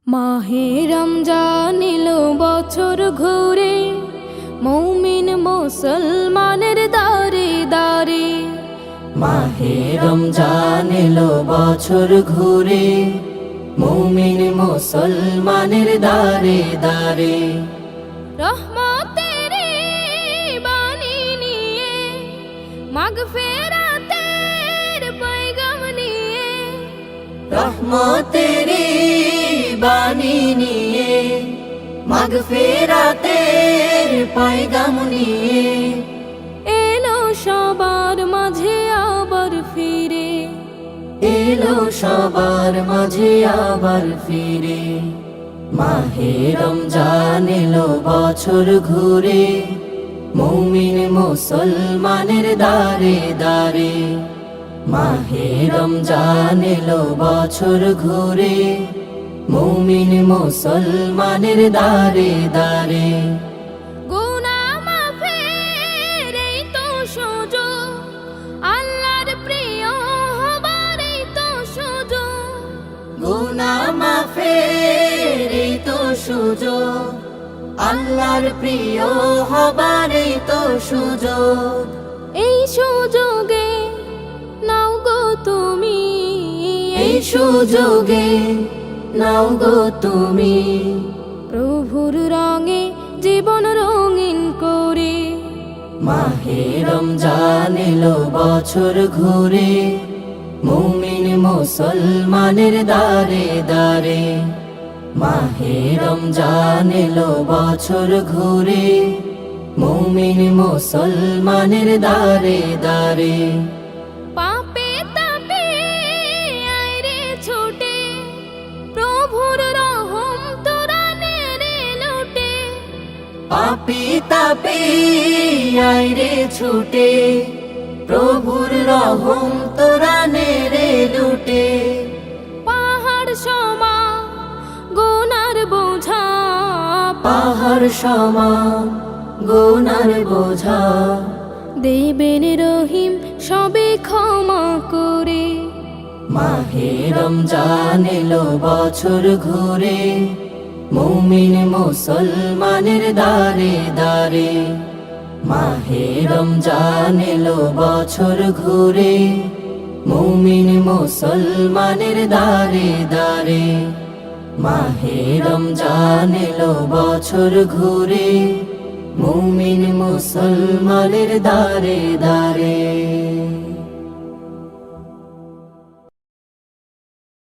মাহে রমজান এলো বছর ঘুরে, মুমিন মুসলমানের দারে দারে। মাহে রমজান এলো বছর ঘুরে, মুমিন মুসলমানের দারে দারে। রহমতের বাণী নিয়ে, মাগফিরাতের পয়গাম নিয়ে, রহমতের বাণী নিয়ে, মাগফিরাতের পয়গাম নিয়ে এলো সবার মাঝে আবার ফিরে, এলো সবার মাঝে আবার ফিরে। মাহে রমজান এলো বছর ঘুরে, মুমিন মুসলমানের দারে দারে। মাহে রমজান এলো বছর ঘুরে, মুমিন মুসলমানের দারে দারে। গুনাহ মাফের এই তো সুযোগ, আল্লাহর প্রিয় হবার এই তো সুযোগ। গুনাহ মাফের এই তো সুযোগ, আল্লাহর প্রিয় হবার এই তো সুযোগ। এই সুযোগে নাও গো তুমি, এই সুযোগে নাও গো তুমি, প্রভুর রঙে জীবন রঙিন করে। মাহে রমজান এলো বছর ঘুরে, মুমিন মুসলমানের দারে দারে। মাহে রমজান এলো বছর ঘুরে, মুমিন মুসলমানের দারে দারে। পাপে তাপে আইরে ছুটে, প্রভুর রহম তোরা নেড়ে লুটে। পাপি তাপি আইরে ছুটে, প্রভুর রহম তোরা নেড়ে লুটে। পাহাড় সমা গুনার বোঝা, পাহাড় সমান গুনার বোঝা, দেবেন রহিম সবে ক্ষমা করে। মাহে রমজান এলো বছর ঘুরে, মুমিন মুসলমানের দারে দারে। মাহে রমজান এলো বছর ঘুরে, মুমিন মুসলমানের দারে দারে। মাহে রমজান এলো বছর ঘুরে, মুমিন মুসলমানের দারে দারে।